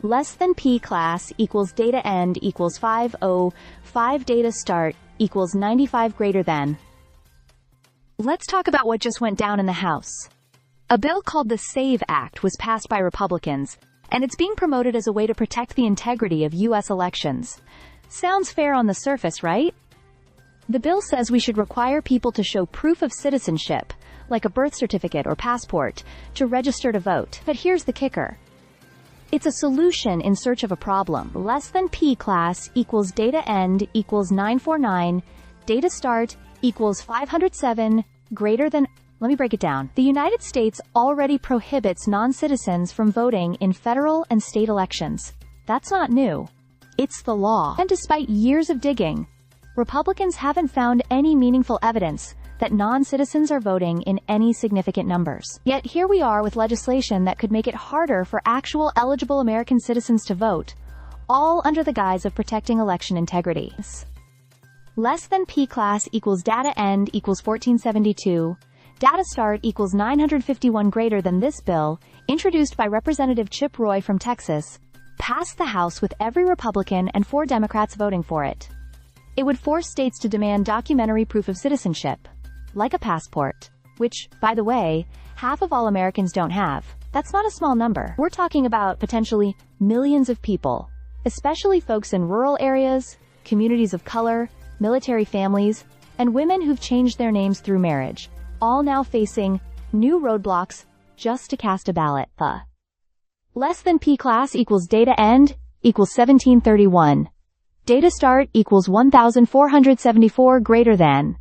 less than P class equals data end equals 505 data start equals 95 greater than. Let's talk about what just went down in the House. A bill called the SAVE Act was passed by Republicans, and it's being promoted as a way to protect the integrity of U.S. elections. Sounds fair on the surface, right? The bill says we should require people to show proof of citizenship, like a birth certificate or passport, to register to vote. But here's the kicker. It's a solution in search of a problem. Less than P class equals data end equals 949, data start equals 507, greater than. Let me break it down. The United States already prohibits non-citizens from voting in federal and state elections. That's not new. It's the law. And despite years of digging, Republicans haven't found any meaningful evidence that non-citizens are voting in any significant numbers. Yet here we are with legislation that could make it harder for actual eligible American citizens to vote, all under the guise of protecting election integrity. Less than P class equals data end equals 1472, data start equals 951 greater than. This bill, introduced by Representative Chip Roy from Texas, passed the House with every Republican and 4 Democrats voting for it. It would force states to demand documentary proof of citizenship, like a passport, which, by the way, half of all Americans don't have. That's not a small number. We're talking about potentially millions of people, especially folks in rural areas, communities of color, military families, and women who've changed their names through marriage, all now facing new roadblocks just to cast a ballot. Less than P class equals data end equals 1731. Data start equals 1474 greater than.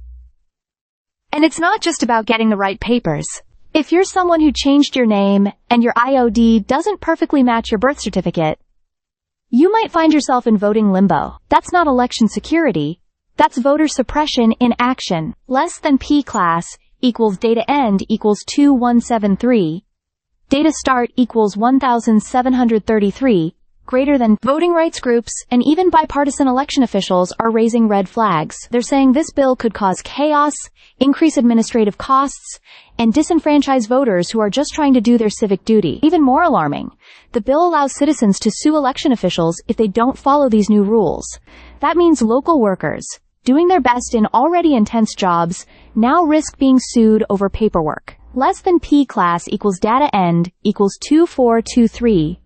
And it's not just about getting the right papers. If you're someone who changed your name and your IOD doesn't perfectly match your birth certificate, you might find yourself in voting limbo. That's not election security. That's voter suppression in action. Less than P class equals data end equals 2173. Data start equals 1733. Greater than. Voting rights groups and even bipartisan election officials are raising red flags. They're saying this bill could cause chaos, increase administrative costs, and disenfranchise voters who are just trying to do their civic duty. Even more alarming, the bill allows citizens to sue election officials if they don't follow these new rules. That means local workers, doing their best in already intense jobs, now risk being sued over paperwork. Less than P class equals data end equals 2423.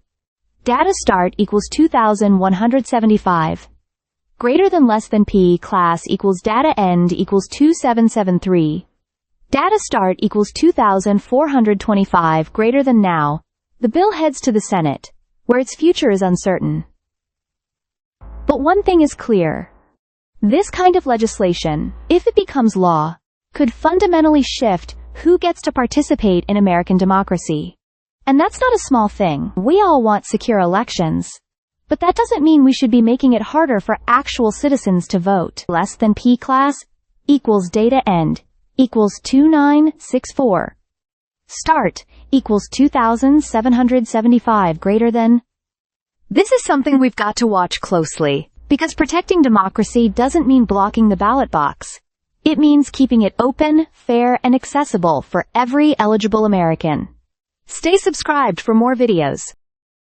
Data start equals 2175. Greater than. Less than P class equals data end equals 2773. Data start equals 2425 greater than. Now, the bill heads to the Senate, where its future is uncertain. But one thing is clear. This kind of legislation, if it becomes law, could fundamentally shift who gets to participate in American democracy. And that's not a small thing. We all want secure elections, but that doesn't mean we should be making it harder for actual citizens to vote. Less than P class equals data end equals 2964. Start equals 2775 greater than. This is something we've got to watch closely, because protecting democracy doesn't mean blocking the ballot box. It means keeping it open, fair, and accessible for every eligible American. Stay subscribed for more videos.